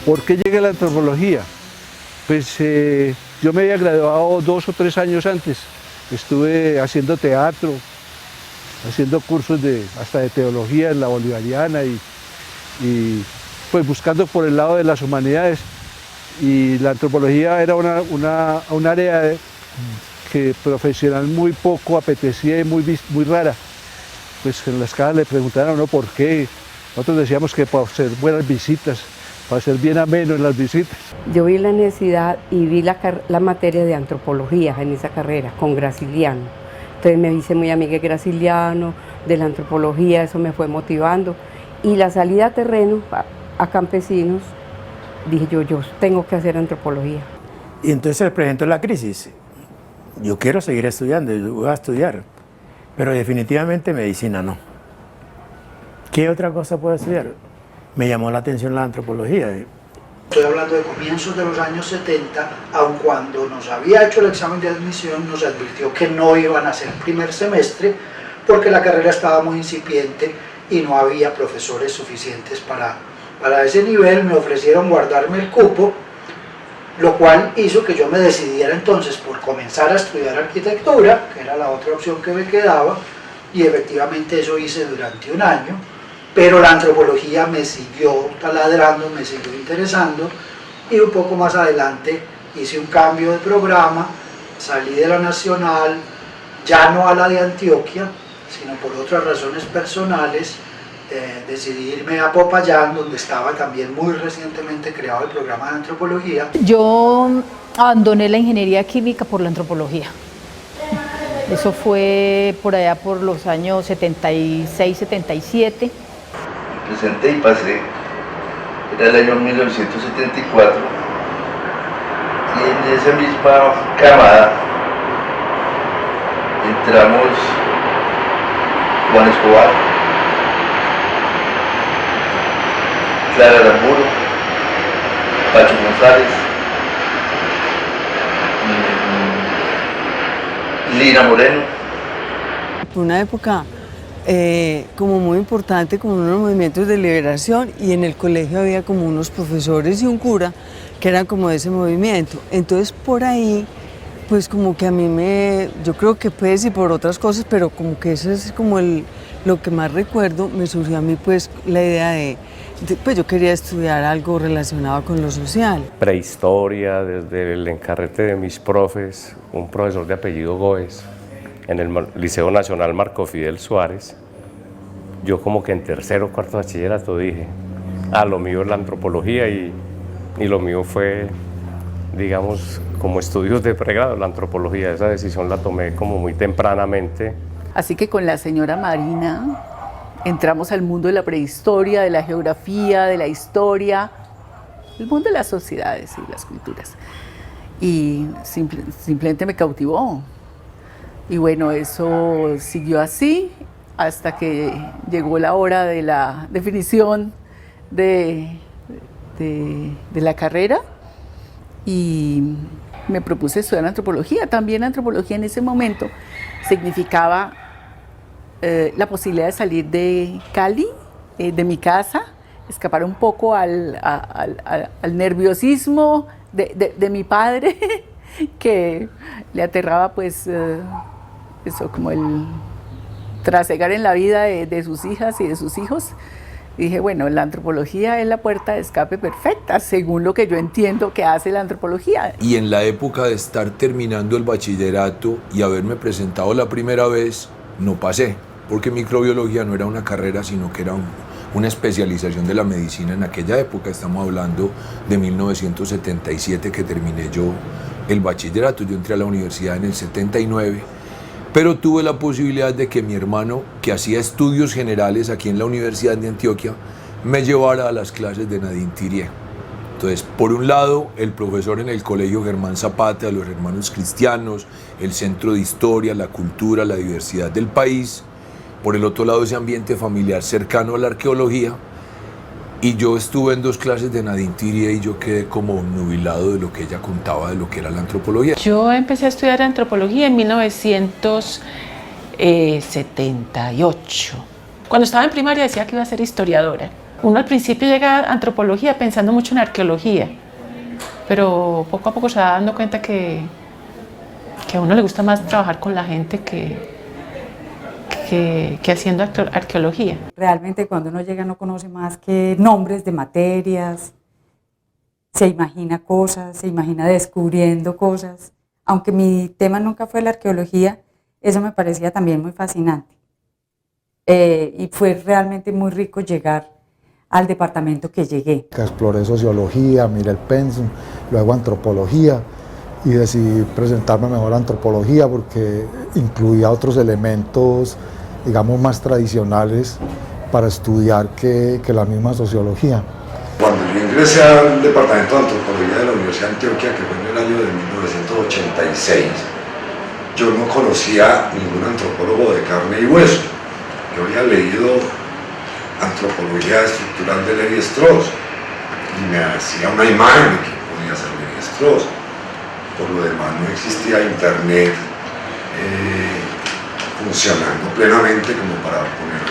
¿Por qué llegué a la antropología? Pues yo me había graduado 2 o 3 años antes. Estuve haciendo teatro, haciendo cursos hasta de teología en la bolivariana y pues buscando por el lado de las humanidades. Y la antropología era un área que profesional muy poco apetecía y muy rara. Pues en las casas le preguntaban a uno por qué. Nosotros decíamos que para hacer buenas visitas, para ser bien ameno en las visitas. Yo vi la necesidad y vi la materia de antropología en esa carrera con Graciliano. Entonces me hice muy amiga de Graciliano, de la antropología, eso me fue motivando. Y la salida a terreno, a campesinos, dije yo tengo que hacer antropología. Y entonces se presentó la crisis. Yo quiero seguir estudiando, yo voy a estudiar, pero definitivamente medicina no. ¿Qué otra cosa puedo estudiar? Me llamó la atención la antropología. Estoy hablando de comienzos de los años 70, aun cuando nos había hecho el examen de admisión, nos advirtió que no iban a hacer primer semestre porque la carrera estaba muy incipiente y no había profesores suficientes para ese nivel. Me ofrecieron guardarme el cupo, lo cual hizo que yo me decidiera entonces por comenzar a estudiar arquitectura, que era la otra opción que me quedaba, y efectivamente eso hice durante un año. Pero la antropología me siguió taladrando, me siguió interesando, y un poco más adelante hice un cambio de programa, salí de la Nacional, ya no a la de Antioquia, sino por otras razones personales, decidí irme a Popayán, donde estaba también muy recientemente creado el programa de antropología. Yo abandoné la ingeniería química por la antropología. Eso fue por allá por los años 76, 77. Presenté y pasé, era el año 1974, y en esa misma camada entramos Juan Escobar, Clara Aramburu, Pacho González, Lina Moreno. Una época como muy importante, como unos movimientos de liberación, y en el colegio había como unos profesores y un cura que eran como de ese movimiento. Entonces por ahí, pues como que a mí yo creo que pues y por otras cosas, pero como que eso es como lo que más recuerdo, me surgió a mí pues la idea pues yo quería estudiar algo relacionado con lo social. Prehistoria, desde el encarrete de mis profes, un profesor de apellido Góez, en el Liceo Nacional Marco Fidel Suárez, yo como que en tercero o cuarto bachillerato dije, lo mío es la antropología y lo mío fue, digamos, como estudios de pregrado, la antropología. Esa decisión la tomé como muy tempranamente. Así que con la señora Marina entramos al mundo de la prehistoria, de la geografía, de la historia, el mundo de las sociedades y las culturas. Y simplemente me cautivó. Y bueno, eso siguió así hasta que llegó la hora de la definición de la carrera y me propuse estudiar antropología. También antropología en ese momento significaba la posibilidad de salir de Cali, de mi casa, escapar un poco al nerviosismo de mi padre, que le aterraba pues eso, como el trasegar en la vida de sus hijas y de sus hijos. Y dije, bueno, la antropología es la puerta de escape perfecta, según lo que yo entiendo que hace la antropología. Y en la época de estar terminando el bachillerato y haberme presentado la primera vez, no pasé, porque microbiología no era una carrera, sino que era una especialización de la medicina en aquella época. Estamos hablando de 1977 que terminé yo el bachillerato. Yo entré a la universidad en el 79, pero tuve la posibilidad de que mi hermano, que hacía estudios generales aquí en la Universidad de Antioquia, me llevara a las clases de Nadine Thiriet. Entonces, por un lado, el profesor en el Colegio Germán Zapata de los Hermanos Cristianos, el Centro de Historia, la Cultura, la Diversidad del país. Por el otro lado, ese ambiente familiar cercano a la arqueología. Y yo estuve en 2 clases de Nadine Thiriet y yo quedé como nubilado de lo que ella contaba de lo que era la antropología. Yo empecé a estudiar antropología en 1978. Cuando estaba en primaria decía que iba a ser historiadora. Uno al principio llega a antropología pensando mucho en arqueología, pero poco a poco se va dando cuenta que a uno le gusta más trabajar con la gente que haciendo arqueología. Realmente cuando uno llega no conoce más que nombres de materias, se imagina cosas, se imagina descubriendo cosas. Aunque mi tema nunca fue la arqueología, eso me parecía también muy fascinante. Y fue realmente muy rico llegar al departamento que llegué. Exploré sociología, miré el pensum, luego antropología, y decidí presentarme mejor a antropología porque incluía otros elementos, digamos, más tradicionales para estudiar que la misma sociología. Cuando yo ingresé al departamento de antropología de la Universidad de Antioquia, que fue en el año de 1986, yo no conocía ningún antropólogo de carne y hueso. Yo había leído Antropología estructural de Lévi-Strauss y me hacía una imagen de que podía ser Lévi-Strauss. Por lo demás no existía internet funcionando plenamente como para poner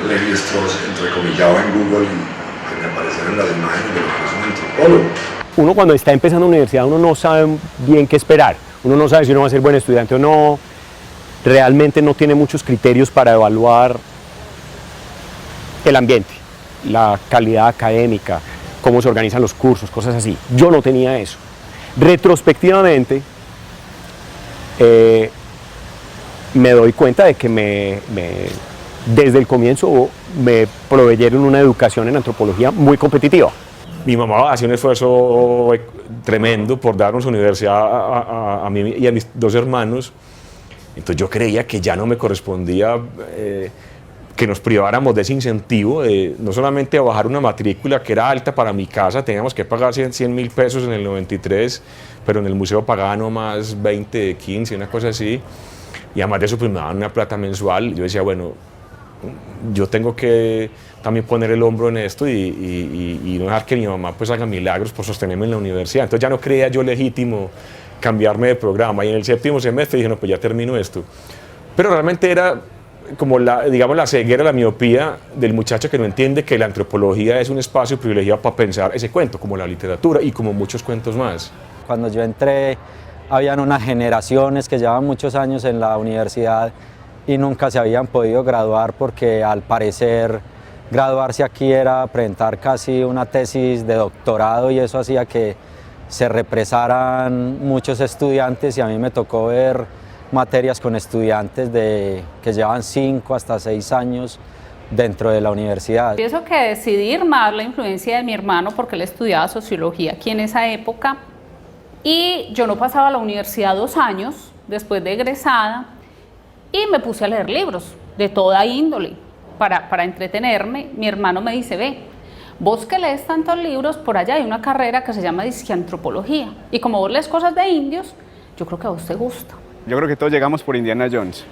Lévi-Strauss entrecomillado en Google y que me aparecieran las imágenes de lo que es un antropólogo. Uno cuando está empezando la universidad uno no sabe bien qué esperar, uno no sabe si uno va a ser buen estudiante o no, realmente no tiene muchos criterios para evaluar el ambiente, la calidad académica, cómo se organizan los cursos, cosas así. Yo no tenía eso. Retrospectivamente me doy cuenta de que desde el comienzo me proveyeron una educación en antropología muy competitiva. Mi mamá hacía un esfuerzo tremendo por darnos universidad a mí y a mis dos hermanos, entonces yo creía que ya no me correspondía que nos priváramos de ese incentivo, no solamente a bajar una matrícula que era alta para mi casa, teníamos que pagar 100.000 pesos en el 93, pero en el museo pagaba nomás 20, 15, una cosa así, y además de eso pues me daban una plata mensual. Yo decía, bueno, yo tengo que también poner el hombro en esto y no dejar que mi mamá pues haga milagros por sostenerme en la universidad. Entonces ya no creía yo legítimo cambiarme de programa, y en el séptimo semestre dije, no, pues ya termino esto. Pero realmente era como digamos, la ceguera, la miopía del muchacho que no entiende que la antropología es un espacio privilegiado para pensar ese cuento, como la literatura y como muchos cuentos más. Cuando yo entré, habían unas generaciones que llevaban muchos años en la universidad y nunca se habían podido graduar porque al parecer graduarse aquí era presentar casi una tesis de doctorado y eso hacía que se represaran muchos estudiantes, y a mí me tocó ver materias con estudiantes que llevan 5 hasta 6 años dentro de la universidad. Pienso que decidí ir más la influencia de mi hermano porque él estudiaba sociología aquí en esa época, y yo no pasaba a la universidad 2 años después de egresada y me puse a leer libros de toda índole para entretenerme. Mi hermano me dice, ve, vos que lees tantos libros, por allá hay una carrera que se llama antropología, y como vos lees cosas de indios, yo creo que a vos te gusta. Yo creo que todos llegamos por Indiana Jones.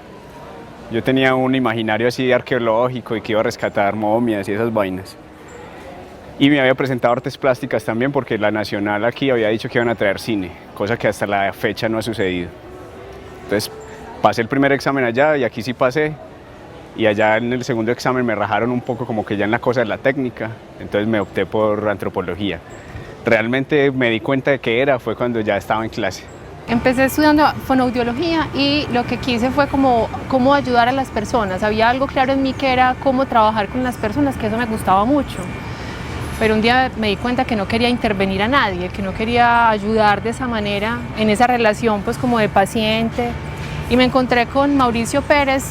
Yo tenía un imaginario así arqueológico y que iba a rescatar momias y esas vainas. Y me había presentado artes plásticas también porque la Nacional aquí había dicho que iban a traer cine, cosa que hasta la fecha no ha sucedido. Entonces pasé el primer examen allá y aquí sí pasé. Y allá en el segundo examen me rajaron un poco como que ya en la cosa de la técnica, entonces me opté por antropología. Realmente me di cuenta de qué era fue cuando ya estaba en clase. Empecé estudiando fonoaudiología y lo que quise fue cómo ayudar a las personas. Había algo claro en mí que era cómo trabajar con las personas, que eso me gustaba mucho. Pero un día me di cuenta que no quería intervenir a nadie, que no quería ayudar de esa manera, en esa relación pues como de paciente. Y me encontré con Mauricio Pérez,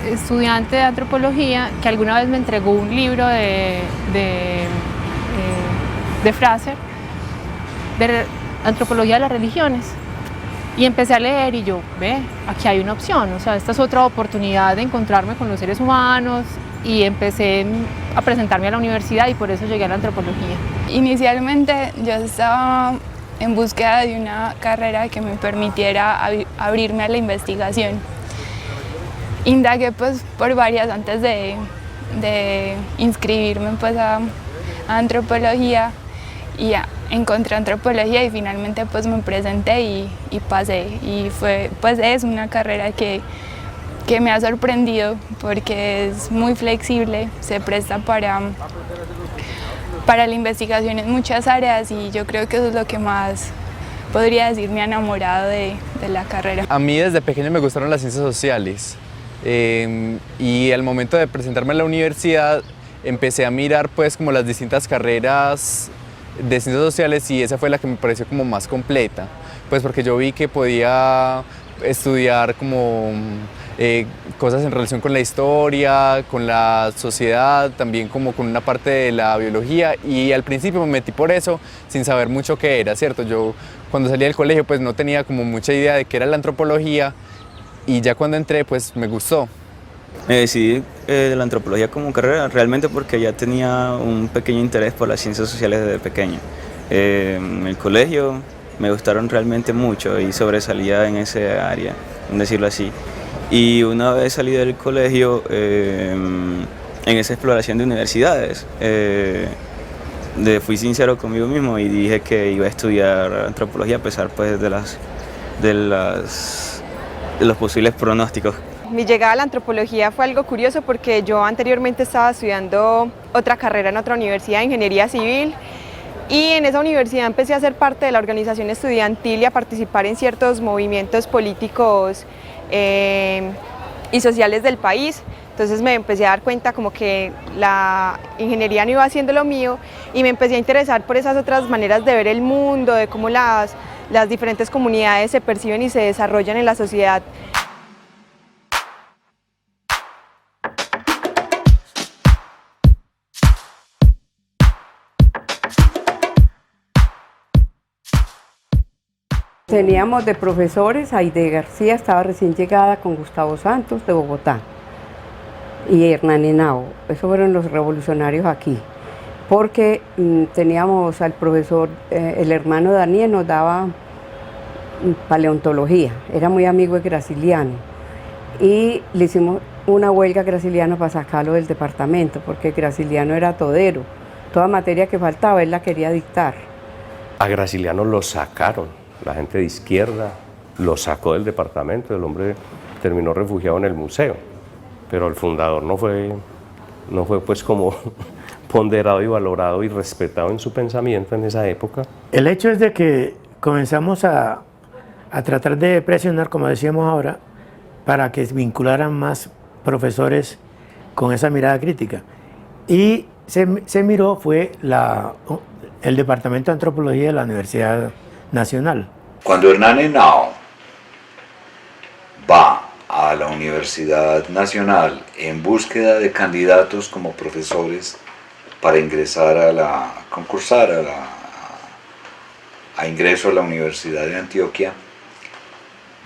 estudiante de antropología, que alguna vez me entregó un libro de Fraser, de antropología de las religiones. Y empecé a leer y yo, ve, aquí hay una opción, o sea, esta es otra oportunidad de encontrarme con los seres humanos, y empecé a presentarme a la universidad y por eso llegué a la antropología. Inicialmente yo estaba en búsqueda de una carrera que me permitiera abrirme a la investigación. Indagué pues por varias antes de inscribirme pues a antropología, y encontré antropología y finalmente pues me presenté y pasé, y fue, pues es una carrera que que me ha sorprendido porque es muy flexible, se presta para la investigación en muchas áreas y yo creo que eso es lo que más podría decir me ha enamorado de la carrera. A mí desde pequeño me gustaron las ciencias sociales y al momento de presentarme en la universidad empecé a mirar pues como las distintas carreras de ciencias sociales y esa fue la que me pareció como más completa, pues porque yo vi que podía estudiar como cosas en relación con la historia, con la sociedad, también como con una parte de la biología y al principio me metí por eso sin saber mucho qué era, ¿cierto? Yo cuando salí del colegio pues no tenía como mucha idea de qué era la antropología y ya cuando entré pues me gustó. Me decidí de la antropología como carrera realmente porque ya tenía un pequeño interés por las ciencias sociales desde pequeño. En el colegio me gustaron realmente mucho y sobresalía en ese área, por decirlo así. Y una vez salí del colegio, en esa exploración de universidades, fui sincero conmigo mismo y dije que iba a estudiar antropología a pesar pues, de los posibles pronósticos. Mi llegada a la antropología fue algo curioso porque yo anteriormente estaba estudiando otra carrera en otra universidad de ingeniería civil y en esa universidad empecé a ser parte de la organización estudiantil y a participar en ciertos movimientos políticos y sociales del país. Entonces me empecé a dar cuenta como que la ingeniería no iba haciendo lo mío y me empecé a interesar por esas otras maneras de ver el mundo, de cómo las diferentes comunidades se perciben y se desarrollan en la sociedad. Teníamos de profesores, Aide García estaba recién llegada con Gustavo Santos de Bogotá y Hernán Henao, esos fueron los revolucionarios aquí, porque teníamos al profesor, el hermano Daniel nos daba paleontología, era muy amigo de Graciliano y le hicimos una huelga a Graciliano para sacarlo del departamento, porque Graciliano era todero, toda materia que faltaba él la quería dictar. A Graciliano lo sacaron. La gente de izquierda lo sacó del departamento, el hombre terminó refugiado en el museo, pero el fundador no fue pues como ponderado y valorado y respetado en su pensamiento en esa época. El hecho es de que comenzamos a tratar de presionar, como decíamos ahora, para que vincularan más profesores con esa mirada crítica. Y se miró, fue el Departamento de Antropología de la Universidad Nacional. Cuando Hernán Henao va a la Universidad Nacional en búsqueda de candidatos como profesores para ingresar concursar a ingreso a la Universidad de Antioquia,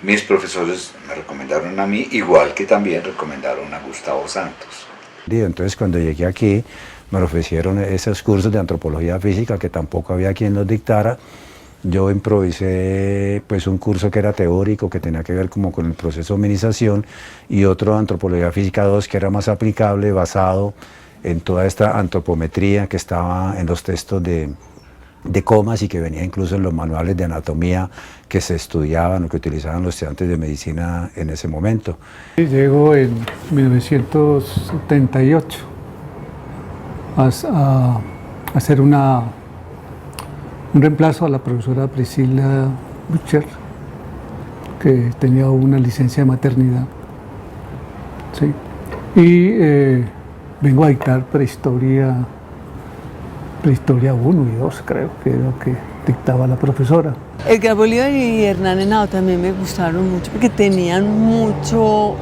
mis profesores me recomendaron a mí, igual que también recomendaron a Gustavo Santos. Entonces cuando llegué aquí me ofrecieron esos cursos de antropología física que tampoco había quien los dictara. Yo improvisé pues un curso que era teórico, que tenía que ver como con el proceso de hominización, y otro de Antropología Física 2 que era más aplicable, basado en toda esta antropometría que estaba en los textos de Comas y que venía incluso en los manuales de anatomía que se estudiaban o que utilizaban los estudiantes de medicina en ese momento. Llego en 1978 a hacer un reemplazo a la profesora Priscila Butcher, que tenía una licencia de maternidad. ¿Sí? Y vengo a dictar prehistoria 1 y 2, creo que era lo que dictaba la profesora. Edgar Bolívar y Hernán Henao también me gustaron mucho porque tenían mucho,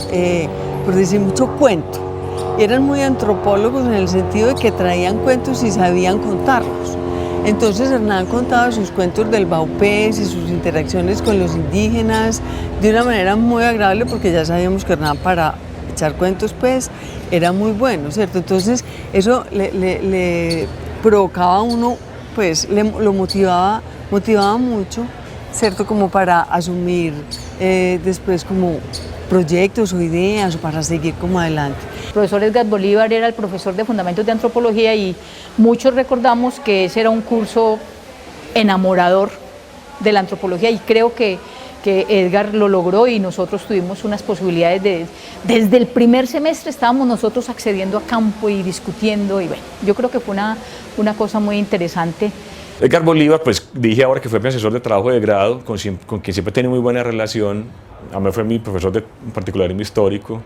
por decir, mucho cuento. Eran muy antropólogos en el sentido de que traían cuentos y sabían contarlos. Entonces Hernán contaba sus cuentos del Baupés y sus interacciones con los indígenas de una manera muy agradable, porque ya sabíamos que Hernán para echar cuentos pues era muy bueno, ¿cierto? Entonces eso le provocaba a uno, pues lo motivaba mucho, ¿cierto? Como para asumir después como proyectos o ideas o para seguir como adelante. El profesor Edgar Bolívar era el profesor de Fundamentos de Antropología y muchos recordamos que ese era un curso enamorador de la antropología, y creo que que Edgar lo logró y nosotros tuvimos unas posibilidades desde el primer semestre estábamos nosotros accediendo a campo y discutiendo y bueno, yo creo que fue una cosa muy interesante. Edgar Bolívar, pues dije ahora que fue mi asesor de trabajo de grado, con quien siempre tenía muy buena relación. A mí fue mi profesor de particularismo histórico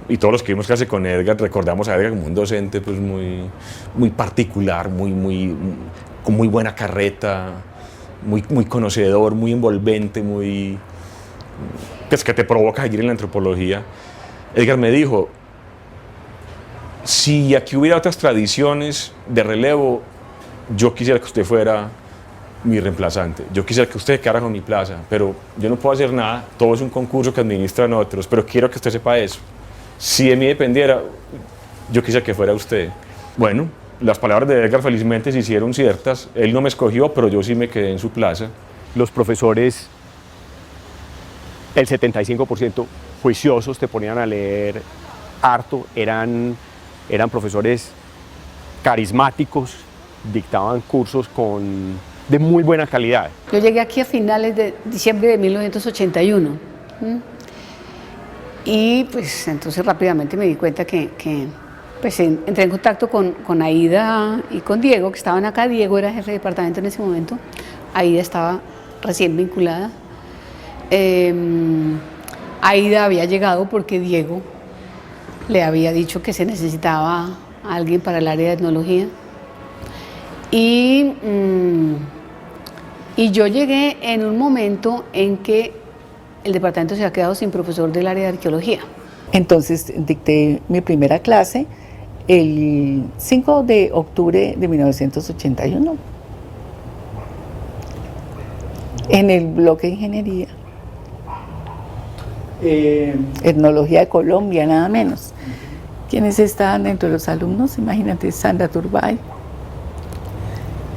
y todos los que vimos clase con Edgar recordamos a Edgar como un docente pues muy particular, con muy buena carreta, muy conocedor, muy envolvente, pues que te provoca seguir en la antropología. Edgar me dijo, si aquí hubiera otras tradiciones de relevo, yo quisiera que usted fuera mi reemplazante, yo quisiera que usted quedara con mi plaza, pero yo no puedo hacer nada, todo es un concurso que administran otros, pero quiero que usted sepa eso. Si de mí dependiera, yo quisiera que fuera usted. Bueno, las palabras de Edgar felizmente se hicieron ciertas, él no me escogió, pero yo sí me quedé en su plaza. Los profesores, el 75% juiciosos, te ponían a leer harto, eran profesores carismáticos, dictaban cursos de muy buena calidad. Yo llegué aquí a finales de diciembre de 1981 y pues entonces rápidamente me di cuenta que pues entré en contacto con Aida y con Diego, que estaban acá. Diego era jefe de departamento en ese momento, Aida estaba recién vinculada. Aida había llegado porque Diego le había dicho que se necesitaba a alguien para el área de etnología. Y yo llegué en un momento en que el departamento se había quedado sin profesor del área de arqueología. Entonces dicté mi primera clase el 5 de octubre de 1981 en el bloque de ingeniería. Etnología de Colombia, nada menos. ¿Quiénes estaban dentro de los alumnos? Imagínate, Sandra Turbay,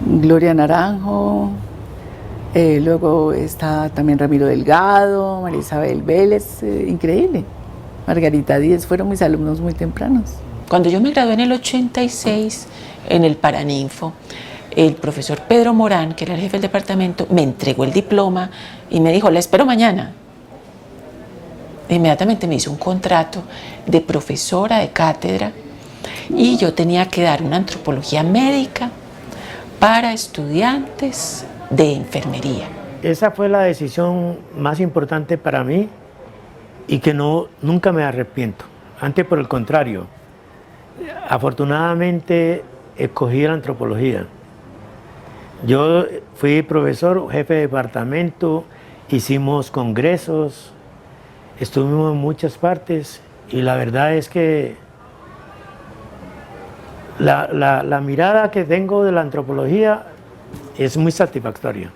Gloria Naranjo, luego está también Ramiro Delgado, María Isabel Vélez, increíble. Margarita Díez, fueron mis alumnos muy tempranos. Cuando yo me gradué en el 86, en el Paraninfo, el profesor Pedro Morán, que era el jefe del departamento, me entregó el diploma y me dijo, la espero mañana. Inmediatamente me hizo un contrato de profesora de cátedra y yo tenía que dar una antropología médica para estudiantes de enfermería. Esa fue la decisión más importante para mí y que nunca me arrepiento. Antes, por el contrario, afortunadamente escogí la antropología. Yo fui profesor, jefe de departamento, hicimos congresos, estuvimos en muchas partes y la verdad es que la mirada que tengo de la antropología es muy satisfactoria.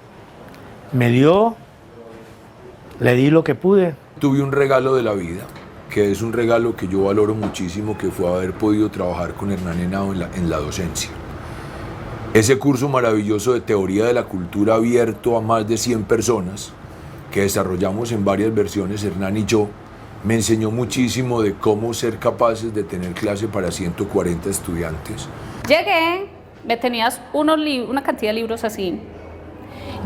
Le di lo que pude. Tuve un regalo de la vida, que es un regalo que yo valoro muchísimo, que fue haber podido trabajar con Hernán Henao en la docencia. Ese curso maravilloso de teoría de la cultura abierto a más de 100 personas, que desarrollamos en varias versiones Hernán y yo, me enseñó muchísimo de cómo ser capaces de tener clase para 140 estudiantes. Llegué, me tenías una cantidad de libros así.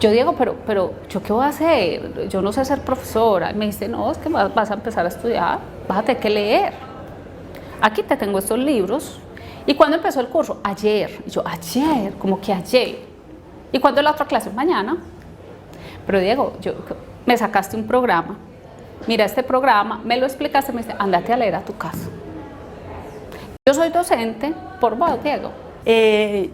Yo digo, pero ¿yo qué voy a hacer? Yo no sé ser profesora. Y me dice, no, es que vas a empezar a estudiar, vas a tener que leer. Aquí te tengo estos libros. ¿Y cuándo empezó el curso? Ayer. Y yo, ayer, como que ayer. ¿Y cuándo es la otra clase? Mañana. Pero Diego, me sacaste un programa. Mira este programa, me lo explicaste, me dice, ándate a leer a tu casa. Yo soy docente por vos, Diego.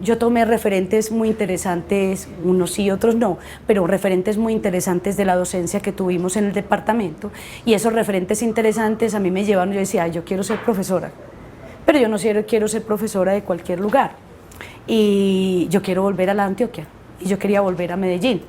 Yo tomé referentes muy interesantes, unos sí, otros no, pero referentes muy interesantes de la docencia que tuvimos en el departamento, y esos referentes interesantes a mí me llevaron, yo decía, yo quiero ser profesora, pero yo no quiero ser profesora de cualquier lugar, y yo quiero volver a la Antioquia, y yo quería volver a Medellín.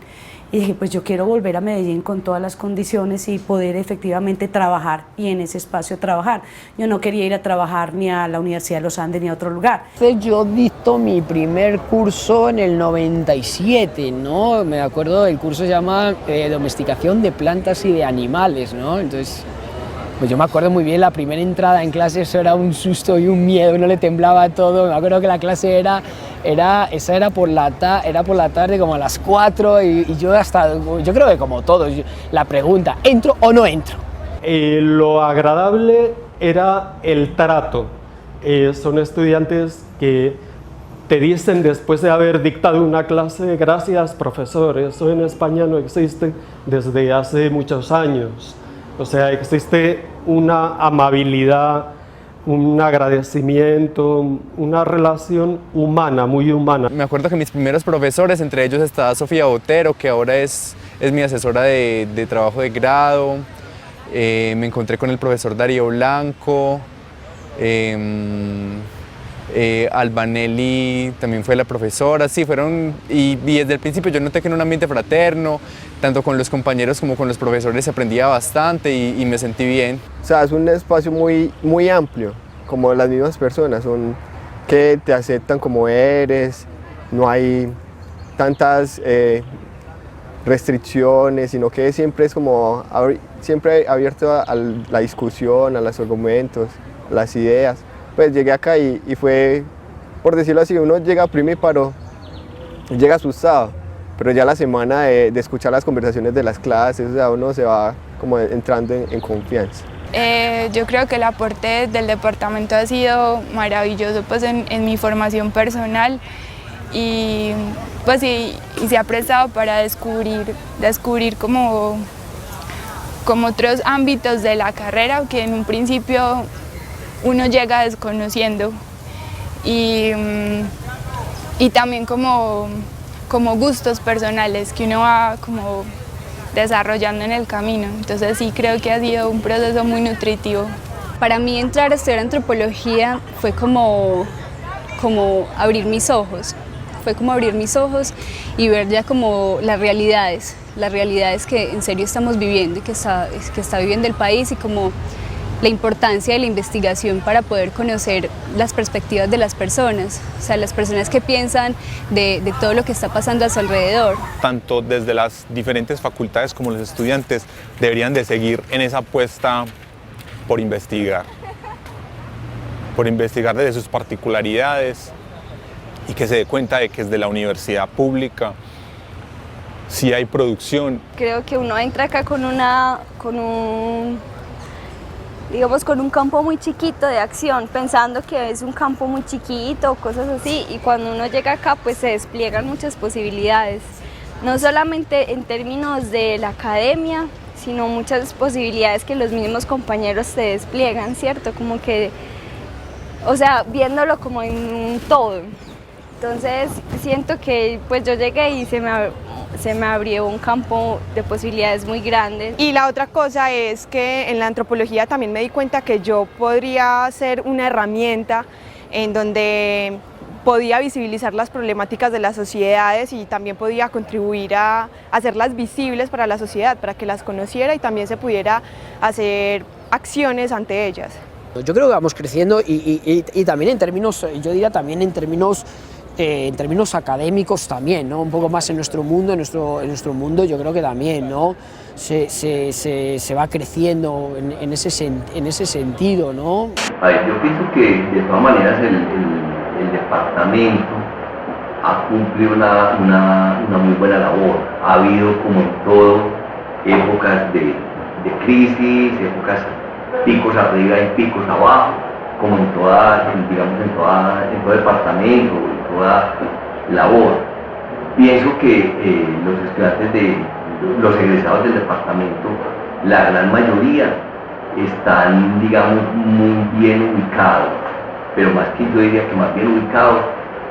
Y dije, pues yo quiero volver a Medellín con todas las condiciones y poder efectivamente trabajar y en ese espacio trabajar. Yo no quería ir a trabajar ni a la Universidad de los Andes ni a otro lugar. Yo dicto mi primer curso en el 97, ¿no? Me acuerdo, el curso se llama Domesticación de Plantas y de Animales, ¿no? Entonces, Pues yo me acuerdo muy bien, la primera entrada en clase, eso era un susto y un miedo, uno le temblaba todo. Me acuerdo que la clase era por la tarde como a las 4 y yo creo que como todos, la pregunta, ¿entro o no entro? Lo agradable era el trato. Son estudiantes que te dicen después de haber dictado una clase, gracias profesor, eso en España no existe desde hace muchos años. O sea, existe una amabilidad, un agradecimiento, una relación humana, muy humana. Me acuerdo que mis primeros profesores, entre ellos estaba Sofía Botero, que ahora es mi asesora de trabajo de grado. Me encontré con el profesor Darío Blanco. Albanelli también fue la profesora, sí, fueron, y desde el principio yo noté que en un ambiente fraterno, tanto con los compañeros como con los profesores se aprendía bastante y me sentí bien. O sea, es un espacio muy amplio, como las mismas personas, son que te aceptan como eres, no hay tantas restricciones, sino que siempre es como, siempre abierto a la discusión, a los argumentos, a las ideas. Pues llegué acá y fue, por decirlo así, uno llega primíparo, llega asustado, pero ya la semana de escuchar las conversaciones de las clases, o sea, uno se va como entrando en confianza. Yo creo que el aporte del departamento ha sido maravilloso pues, en mi formación personal y, pues, y se ha prestado para descubrir como otros ámbitos de la carrera que en un principio uno llega desconociendo y también como gustos personales que uno va como desarrollando en el camino. Entonces sí creo que ha sido un proceso muy nutritivo. Para mí entrar a estudiar antropología fue como abrir mis ojos. Fue como abrir mis ojos y ver ya como las realidades que en serio estamos viviendo y que está viviendo el país y como la importancia de la investigación para poder conocer las perspectivas de las personas, o sea, las personas que piensan de todo lo que está pasando a su alrededor. Tanto desde las diferentes facultades como los estudiantes deberían de seguir en esa apuesta por investigar desde sus particularidades y que se dé cuenta de que desde la universidad pública sí hay producción. Creo que uno entra acá con un campo muy chiquito de acción, pensando que es un campo muy chiquito o cosas así, y cuando uno llega acá pues se despliegan muchas posibilidades, no solamente en términos de la academia, sino muchas posibilidades que los mismos compañeros te despliegan, ¿cierto? Como que, o sea, viéndolo como en un todo. Entonces siento que pues yo llegué y se me abrió un campo de posibilidades muy grandes. Y la otra cosa es que en la antropología también me di cuenta que yo podría ser una herramienta en donde podía visibilizar las problemáticas de las sociedades y también podía contribuir a hacerlas visibles para la sociedad, para que las conociera y también se pudiera hacer acciones ante ellas. Yo creo que vamos creciendo y también en términos, yo diría también en términos académicos también, ¿no? Un poco más en nuestro mundo, en nuestro mundo yo creo que también, ¿no? Se va creciendo en ese sentido, ¿no? A ver, yo pienso que de todas maneras el departamento ha cumplido una muy buena labor. Ha habido, como en todo, épocas de crisis, épocas picos arriba y picos abajo, como en todo departamento, en toda labor. Pienso que los egresados del departamento, la gran mayoría están, digamos, muy bien ubicados, pero más que yo diría que más bien ubicados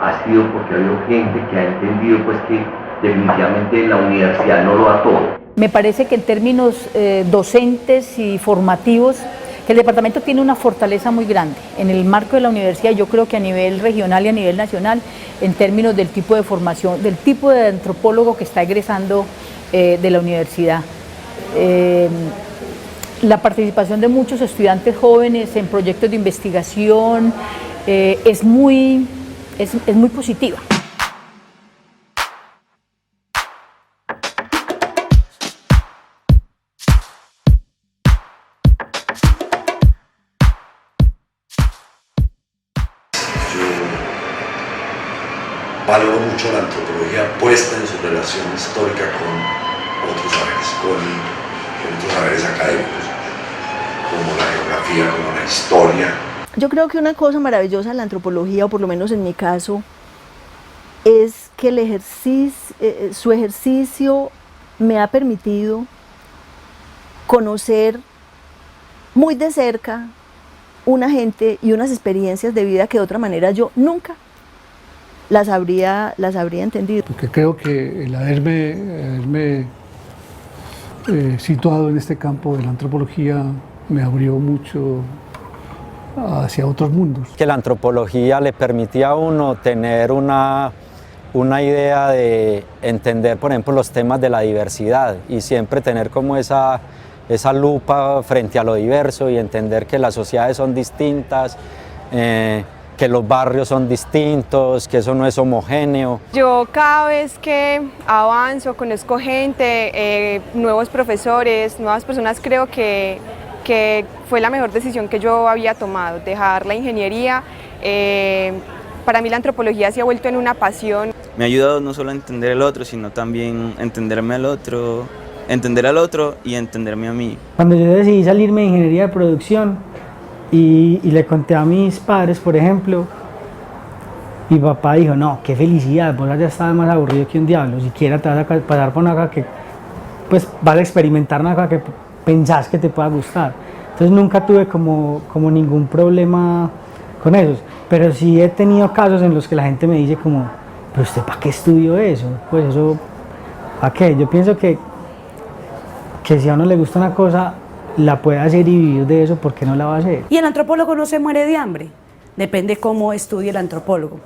ha sido porque ha habido gente que ha entendido pues que definitivamente la universidad no lo da todo. Me parece que en términos docentes y formativos, que el departamento tiene una fortaleza muy grande en el marco de la universidad, yo creo que a nivel regional y a nivel nacional, en términos del tipo de formación, del tipo de antropólogo que está egresando de la universidad. La participación de muchos estudiantes jóvenes en proyectos de investigación es muy positiva. yo valoro mucho la antropología puesta en su relación histórica con otros saberes académicos, como la geografía, como la historia. Yo creo que una cosa maravillosa de la antropología, o por lo menos en mi caso, es que su ejercicio me ha permitido conocer muy de cerca una gente y unas experiencias de vida que de otra manera yo nunca las habría entendido. Porque creo que el haberme situado en este campo de la antropología me abrió mucho hacia otros mundos. Que la antropología le permitía a uno tener una idea de entender, por ejemplo, los temas de la diversidad y siempre tener como esa lupa frente a lo diverso y entender que las sociedades son distintas, que los barrios son distintos, que eso no es homogéneo. Yo cada vez que avanzo, conozco gente, nuevos profesores, nuevas personas, creo que fue la mejor decisión que yo había tomado, dejar la ingeniería. Para mí la antropología se ha vuelto en una pasión. Me ha ayudado no solo a entender al otro, sino también a entenderme al otro, entender al otro y entenderme a mí. Cuando yo decidí salirme de ingeniería de producción y le conté a mis padres, por ejemplo, mi papá dijo, no, qué felicidad, vos ya estabas más aburrido que un diablo, siquiera te vas a pasar por una cosa que, pues vas a experimentar una cosa que pensás que te pueda gustar. Entonces nunca tuve como ningún problema con eso, pero sí he tenido casos en los que la gente me dice como, pero usted ¿para qué estudió eso? Pues eso, ¿para qué? Yo pienso que si a uno le gusta una cosa, la puede hacer y vivir de eso, ¿por qué no la va a hacer? Y el antropólogo no se muere de hambre, depende cómo estudie el antropólogo,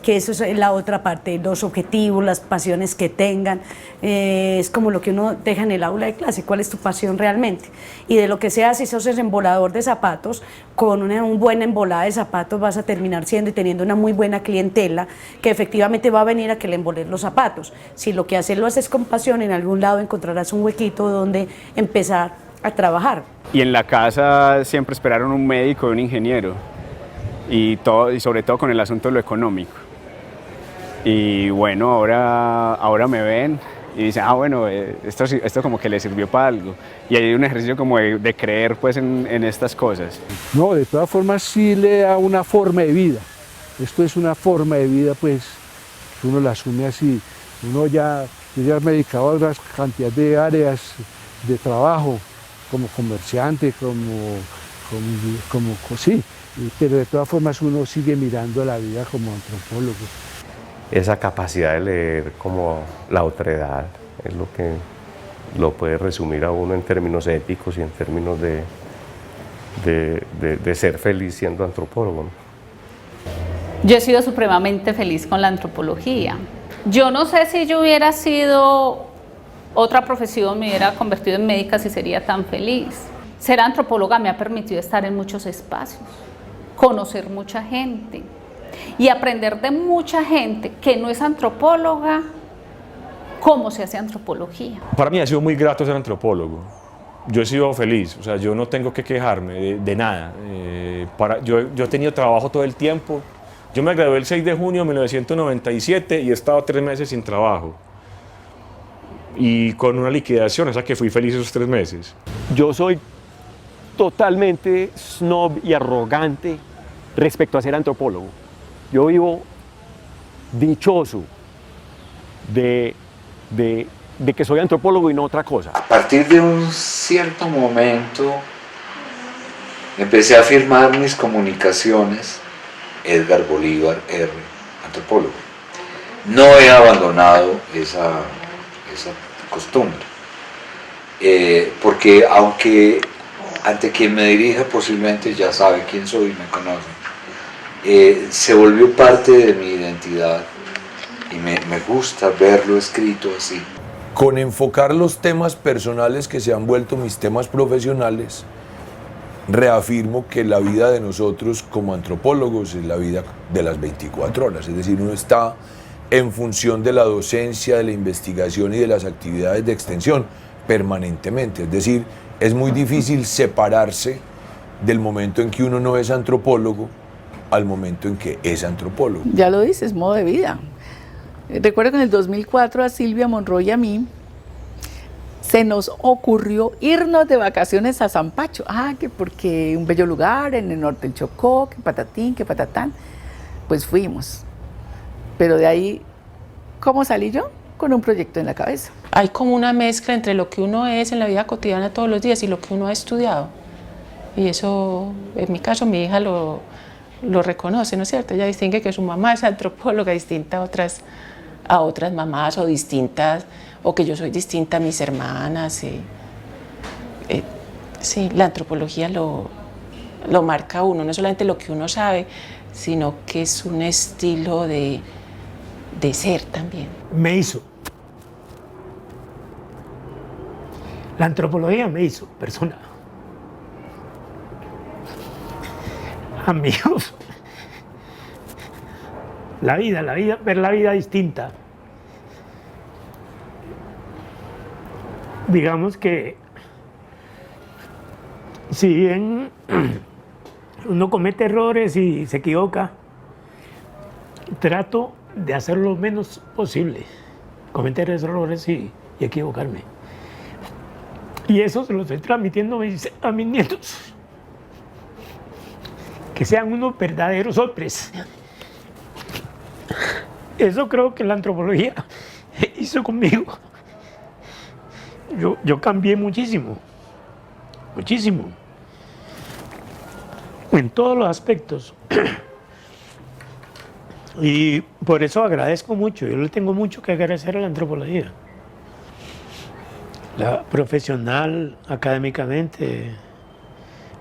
que eso es la otra parte, los objetivos, las pasiones que tengan, es como lo que uno deja en el aula de clase, cuál es tu pasión realmente. Y de lo que sea, si sos el embolador de zapatos, con una buena embolada de zapatos vas a terminar siendo y teniendo una muy buena clientela que efectivamente va a venir a que le emboles los zapatos. Si lo que haces lo haces con pasión, en algún lado encontrarás un huequito donde empezar a trabajar. Y en la casa siempre esperaron un médico y un ingeniero, y sobre todo con el asunto de lo económico. Y bueno, ahora me ven y dicen, bueno, esto como que le sirvió para algo. Y hay un ejercicio como de creer pues en estas cosas. No, de todas formas sí le da una forma de vida. Esto es una forma de vida pues, que uno la asume así. Yo ya me dedicaba a una cantidad de áreas de trabajo, como comerciante, sí, pero de todas formas uno sigue mirando la vida como antropólogo. Esa capacidad de leer como la otredad es lo que lo puede resumir a uno en términos éticos y en términos de ser feliz siendo antropólogo, ¿no? Yo he sido supremamente feliz con la antropología. Yo no sé si yo hubiera sido otra profesión, me hubiera convertido en médica, si sería tan feliz. Ser antropóloga me ha permitido estar en muchos espacios, conocer mucha gente y aprender de mucha gente que no es antropóloga, cómo se hace antropología. Para mí ha sido muy grato ser antropólogo. Yo he sido feliz, o sea, yo no tengo que quejarme de nada. Yo he tenido trabajo todo el tiempo. Yo me gradué el 6 de junio de 1997 y he estado 3 meses sin trabajo. Y con una liquidación, o sea que fui feliz esos 3 meses. Yo soy totalmente snob y arrogante respecto a ser antropólogo. Yo vivo dichoso de que soy antropólogo y no otra cosa. A partir de un cierto momento empecé a firmar mis comunicaciones, Edgar Bolívar R., antropólogo. No he abandonado esa costumbre, porque aunque ante quien me dirija posiblemente ya sabe quién soy, me conoce, se volvió parte de mi identidad y me gusta verlo escrito así. Con enfocar los temas personales que se han vuelto mis temas profesionales, reafirmo que la vida de nosotros como antropólogos es la vida de las 24 horas, es decir, uno está en función de la docencia, de la investigación y de las actividades de extensión permanentemente, es decir, es muy difícil separarse del momento en que uno no es antropólogo al momento en que es antropólogo. Ya lo dices, modo de vida. Recuerdo que en el 2004 a Silvia Monroy y a mí se nos ocurrió irnos de vacaciones a San Pacho. Que porque un bello lugar en el norte del Chocó, que patatín, que patatán. Pues fuimos. Pero de ahí, ¿cómo salí yo? Con un proyecto en la cabeza. Hay como una mezcla entre lo que uno es en la vida cotidiana todos los días y lo que uno ha estudiado. Y eso, en mi caso, mi hija lo reconoce, ¿no es cierto? Ella distingue que su mamá es antropóloga distinta a otras mamás o distintas, o que yo soy distinta a mis hermanas. Sí, la antropología lo marca a uno, no solamente lo que uno sabe, sino que es un estilo de ser también. Me hizo. La antropología me hizo persona. Amigos. La vida, ver la vida distinta. Digamos que si bien uno comete errores y se equivoca, trato de hacer lo menos posible, cometer errores y equivocarme. Y eso se lo estoy transmitiendo a mis nietos. Que sean unos verdaderos hombres. Eso creo que la antropología hizo conmigo. Yo cambié muchísimo, muchísimo, en todos los aspectos. Y por eso agradezco mucho, yo le tengo mucho que agradecer a la antropología. La profesional, académicamente,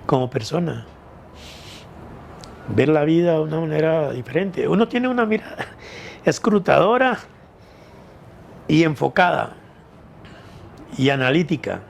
como persona. Ver la vida de una manera diferente. Uno tiene una mirada escrutadora y enfocada y analítica.